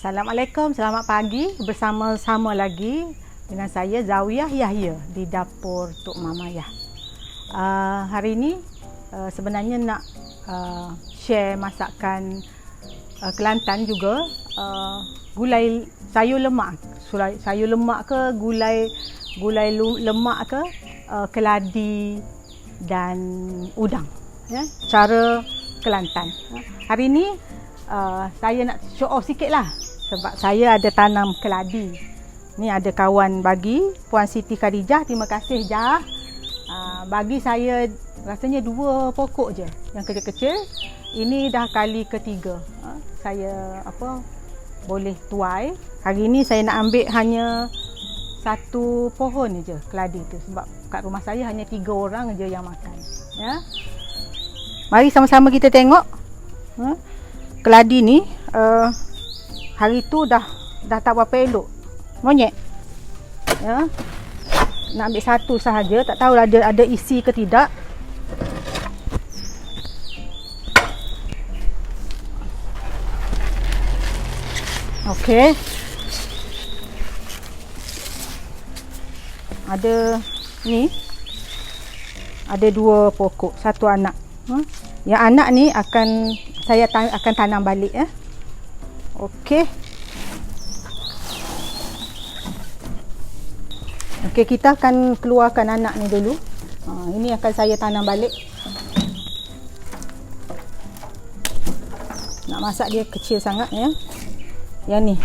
Assalamualaikum, selamat pagi. Bersama-sama lagi dengan saya Zawiyah Yahya di dapur Tok Mama Yah. Hari ini sebenarnya nak share masakan Kelantan juga, gulai sayur lemak. Sayur lemak ke gulai lemak ke keladi dan udang, ya, cara Kelantan. Hari ini saya nak show off sikit lah, sebab saya ada tanam keladi. Ni ada kawan bagi, Puan Siti Khadijah, terima kasih Jah. Bagi saya rasanya 2 pokok je yang kecil-kecil. Ini dah kali ketiga saya boleh tuai. Hari ni saya nak ambil hanya 1 pohon je keladi tu, sebab kat rumah saya hanya 3 orang je yang makan, ya. Mari sama-sama kita tengok keladi ni. Hari tu dah tak berapa elok, monyet, ya. Nak ambil 1 sahaja, tak tahu ada isi ke tidak. Okey, ada ni, ada 2 pokok, 1 anak. Yang anak ni saya akan tanam balik, ya. Okey. Okey, kita akan keluarkan anak ni dulu. Ini akan saya tanam balik. Nak masak dia kecil sangat, ya. Yang ni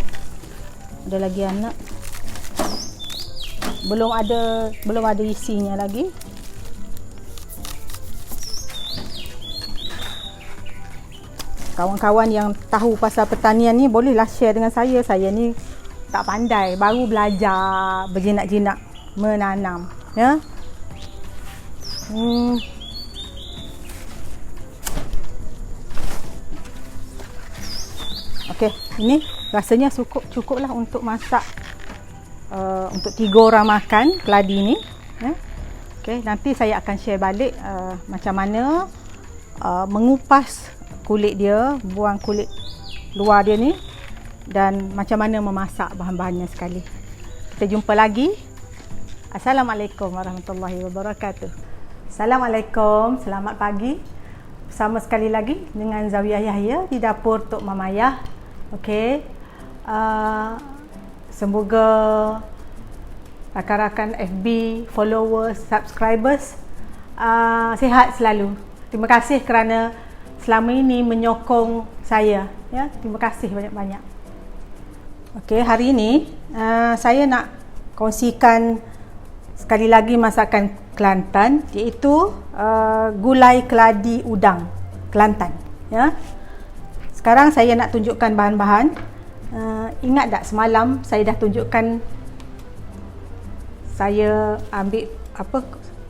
ada lagi anak. Belum ada isinya lagi. Kawan-kawan yang tahu pasal pertanian ni bolehlah share dengan saya. Saya ni tak pandai, baru belajar berjinak-jinak menanam, ya. Okey, ini rasanya cukuplah untuk masak untuk 3 orang makan keladi ni, ya. Okey, nanti saya akan share balik macam mana mengupas kulit dia, buang kulit luar dia ni, dan macam mana memasak bahan-bahannya sekali. Kita jumpa lagi. Assalamualaikum warahmatullahi wabarakatuh. Assalamualaikum, selamat pagi. Bersama sekali lagi dengan Zawiyah Yahya di dapur Tok Mama Yah. Okey, semoga rakan-rakan FB, followers, subscribers sihat selalu. Terima kasih kerana selama ini menyokong saya, ya. Terima kasih banyak-banyak. Okey, hari ini saya nak kongsikan sekali lagi masakan Kelantan, iaitu gulai keladi udang Kelantan, ya. Sekarang saya nak tunjukkan bahan-bahan. Ingat tak semalam saya dah tunjukkan saya ambil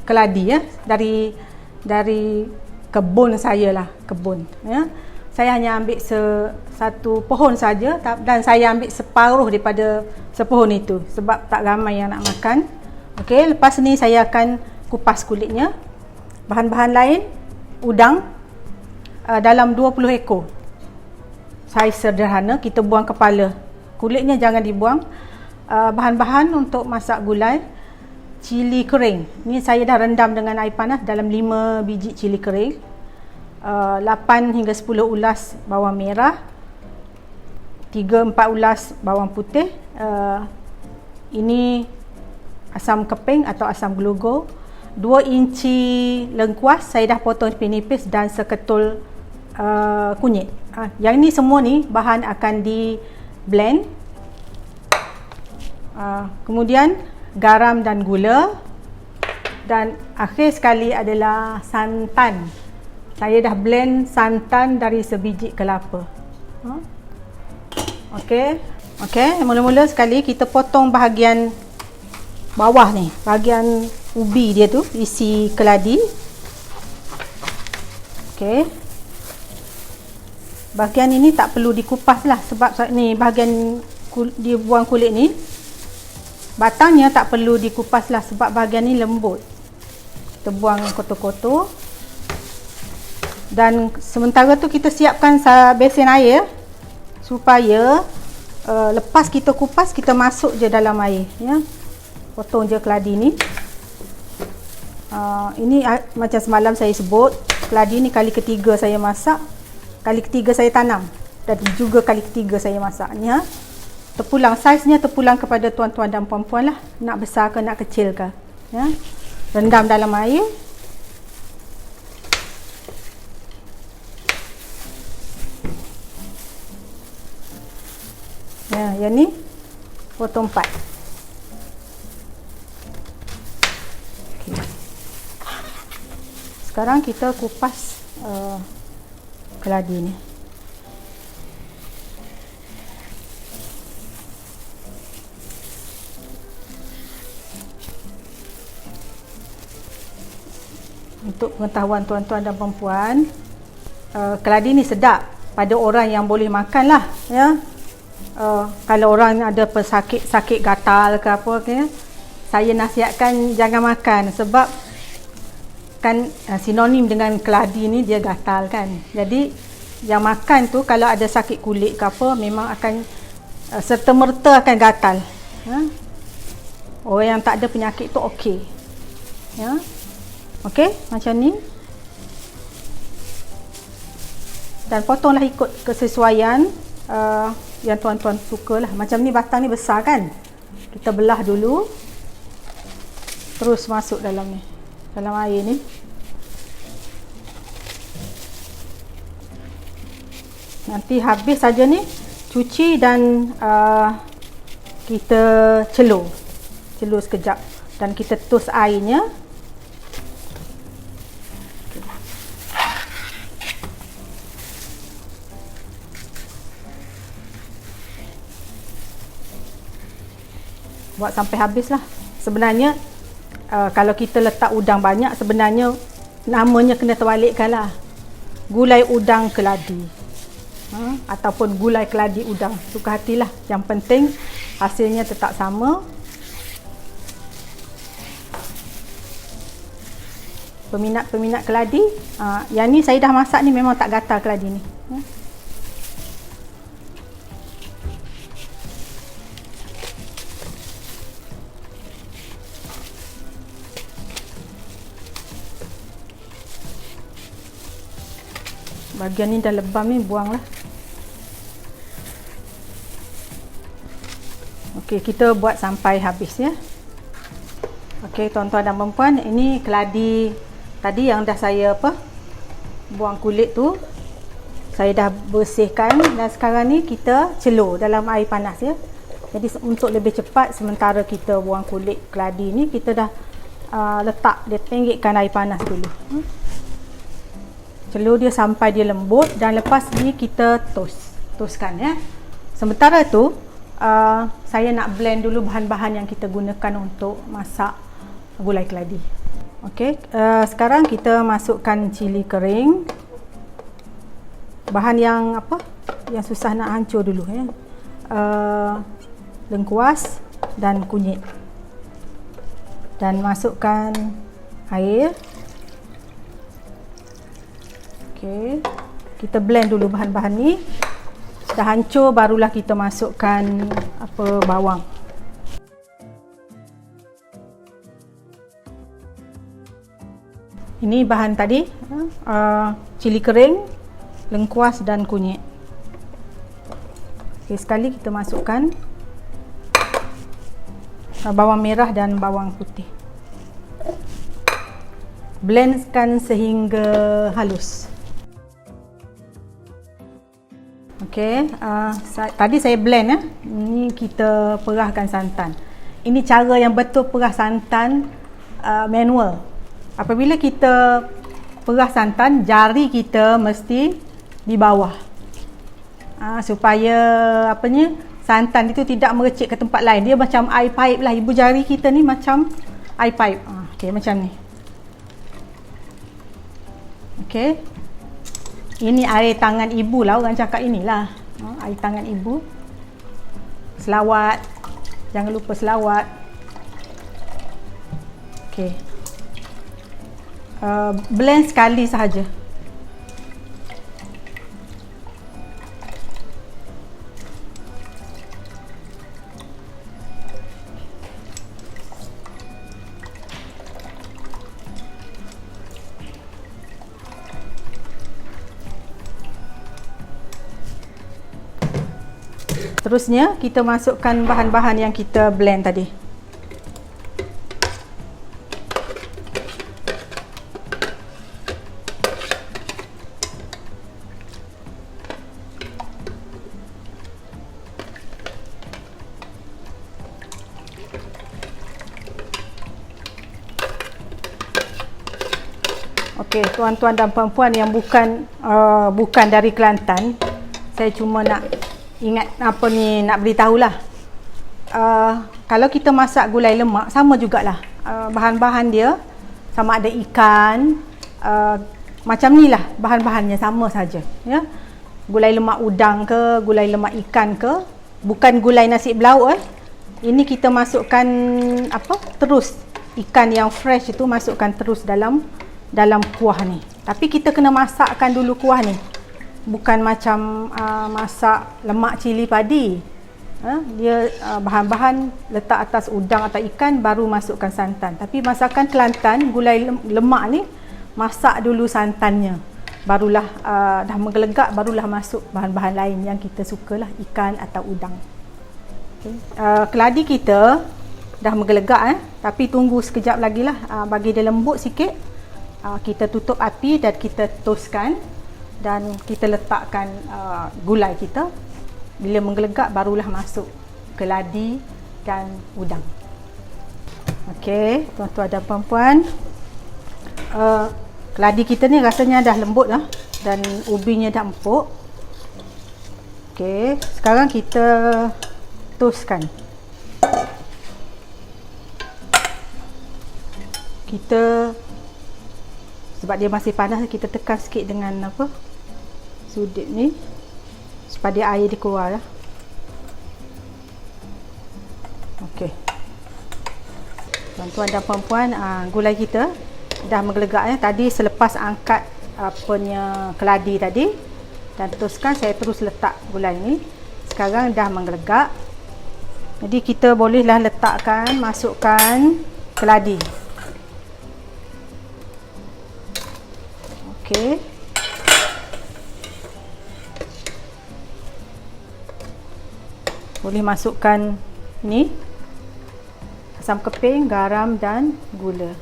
keladi, ya, dari kebun saya lah, ya. Saya hanya ambil 1 pohon saja, dan saya ambil separuh daripada sepohon itu sebab tak ramai yang nak makan. Okey, lepas ni saya akan kupas kulitnya. Bahan-bahan lain, udang dalam 20 ekor. Saiz sederhana, kita buang kepala, kulitnya jangan dibuang. Bahan-bahan untuk masak gulai, cili kering. Ni saya dah rendam dengan air panas dalam 5 biji cili kering. 8 hingga 10 ulas bawang merah, 3-4 ulas bawang putih. Ini asam keping atau asam gelogo. 2 inci lengkuas saya dah potong nipis-nipis, dan seketul kunyit. Yang ni semua ni bahan akan di blend. Kemudian garam dan gula, dan akhir sekali adalah santan. Saya dah blend santan dari sebiji kelapa. Okey, mula-mula sekali kita potong bahagian bawah ni, bahagian ubi dia tu, isi keladi. Okey, bahagian ini tak perlu dikupas lah, sebab ni bahagian dia buang kulit ni, batangnya tak perlu dikupas lah sebab bahagian ni lembut. Kita buang kotor-kotor. Dan sementara tu kita siapkan besen air supaya lepas kita kupas, kita masuk je dalam air ya. Potong je keladi ni. Ini macam semalam saya sebut, keladi ni kali ketiga saya masak, kali ketiga saya tanam, dan juga kali ketiga saya masak ni ha. Terpulang, saiznya terpulang kepada tuan-tuan dan puan-puan lah, nak besar ke nak kecil ke ya. Rendam dalam air. Ya, yang ni potong 4. Okay. Sekarang kita kupas keladi ni. Untuk pengetahuan tuan-tuan dan puan-puan, keladi ni sedap pada orang yang boleh makan lah ya. Kalau orang ada sakit gatal ke apa ke, saya nasihatkan jangan makan, sebab kan sinonim dengan keladi ni dia gatal kan. Jadi yang makan tu kalau ada sakit kulit ke apa, memang akan serta-merta akan gatal ya. Orang yang tak ada penyakit tu okey ya. Okey, macam ni. Dan potonglah ikut kesesuaian yang tuan-tuan suka lah. Macam ni batang ni besar kan, kita belah dulu, terus masuk dalam ni, dalam air ni. Nanti habis saja ni, cuci dan kita celur sekejap, dan kita tus airnya. Buat sampai habis lah. Sebenarnya kalau kita letak udang banyak, sebenarnya namanya kena terbalikkan lah, gulai udang keladi ataupun gulai keladi udang, suka hatilah. Yang penting hasilnya tetap sama. Peminat keladi, yang ni saya dah masak ni, memang tak gatal keladi ni. Bahagian ni dah lebam ni, buanglah. Okey, kita buat sampai habis ya. Okey, tuan-tuan dan puan-puan, ini keladi tadi yang dah saya buang kulit tu, saya dah bersihkan, dan sekarang ni kita celur dalam air panas ya. Jadi untuk lebih cepat, sementara kita buang kulit keladi ni, kita dah letak dia, pinggirkan air panas dulu. Celur dia sampai dia lembut, dan lepas ni kita toskan ya. Sementara tu saya nak blend dulu bahan-bahan yang kita gunakan untuk masak gulai keladi. Okey, sekarang kita masukkan cili kering. Bahan yang yang susah nak hancur dulu ya. Lengkuas dan kunyit. Dan masukkan air. Okey, kita blend dulu bahan-bahan ni. Dah hancur, barulah kita masukkan bawang. Ini bahan tadi, cili kering, lengkuas dan kunyit. Okey, sekali kita masukkan bawang merah dan bawang putih. Blendkan sehingga halus. Okey, tadi saya blend ya. Ini kita perahkan santan. Ini cara yang betul perah santan manual. Apabila kita perah santan, jari kita mesti di bawah. Supaya santan itu tidak merecik ke tempat lain. Dia macam air pipe lah. Ibu jari kita ni macam air pipe. Okey, macam ni. Okey. Ini air tangan ibu lah, orang cakap inilah. Air tangan ibu. Selawat. Jangan lupa selawat. Okey. Blend sekali sahaja. Seterusnya kita masukkan bahan-bahan yang kita blend tadi. Okey, tuan-tuan dan puan-puan yang bukan dari Kelantan, saya cuma nak ingat nak beritahulah. Kalau kita masak gulai lemak, sama jugalah. Bahan-bahan dia sama ada ikan, macam ni lah bahan-bahannya, sama saja, ya. Gulai lemak udang ke, gulai lemak ikan ke, bukan gulai nasi belau. Ini kita masukkan terus ikan yang fresh itu masukkan terus dalam kuah ni. Tapi kita kena masakkan dulu kuah ni. Bukan macam masak lemak cili padi. Dia bahan-bahan letak atas udang atau ikan, baru masukkan santan. Tapi masakan Kelantan, gulai lemak ni masak dulu santannya. Barulah dah menggelegak, barulah masuk bahan-bahan lain yang kita sukalah, ikan atau udang. Okay. Keladi kita dah menggelegak, tapi tunggu sekejap lagi lah, bagi dia lembut sikit. Kita tutup api dan kita toastkan, dan kita letakkan gulai kita. Bila menggelegak, barulah masuk keladi dan udang. Okey, tuan-tuan dan puan-puan, keladi kita ni rasanya dah lembut lah, dan ubinya dah empuk. Okey, sekarang kita toastkan. Sebab dia masih panas, kita tekan sikit dengan sudut ni supaya air dia keluar lah. Okey, tuan-tuan dan puan-puan, gulai kita dah menggelegak. Tadi selepas angkat keladi tadi dan toastkan, saya terus letak gulai ni. Sekarang dah menggelegak, jadi kita bolehlah masukkan keladi. Okey. Boleh masukkan ni asam keping, garam dan gula.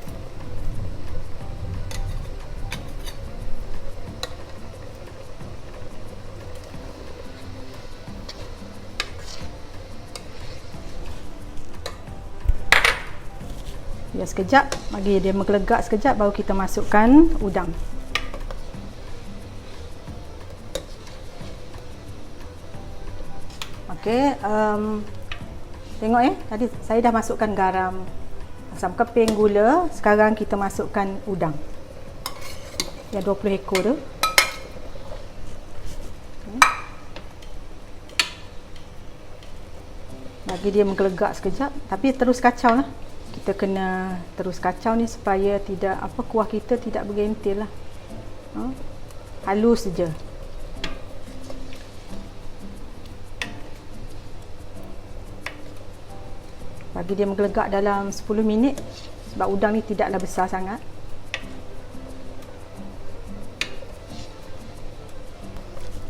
Biar sekejap, bagi dia menggelegak sekejap, baru kita masukkan udang. Okey, tengok tadi saya dah masukkan garam, asam keping, gula. Sekarang kita masukkan udang yang 20 ekor tu. Bagi dia menggelegak sekejap, tapi terus kacau lah. Kita kena terus kacau ni supaya tidak kuah kita tidak bergentil lah. Halus saja. Bagi dia menggelegak dalam 10 minit, sebab udang ni tidaklah besar sangat.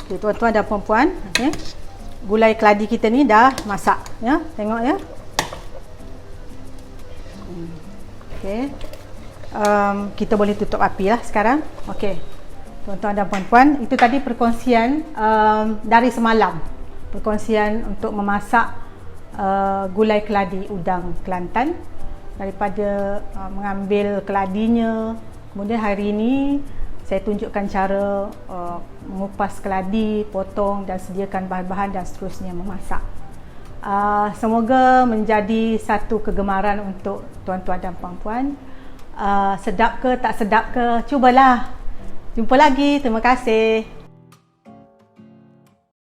Okay, tuan-tuan dan puan-puan, gulai keladi kita ni dah masak, ya. Tengok ya. Okay. Kita boleh tutup api lah sekarang. Okey, tuan-tuan dan puan-puan, itu tadi perkongsian dari semalam, perkongsian untuk memasak gulai keladi udang Kelantan. Daripada mengambil keladinya, kemudian hari ini saya tunjukkan cara mengupas keladi, potong dan sediakan bahan-bahan dan seterusnya memasak. Semoga menjadi satu kegemaran untuk tuan-tuan dan puan-puan. Sedap ke tak sedap ke, cubalah. Jumpa lagi, terima kasih.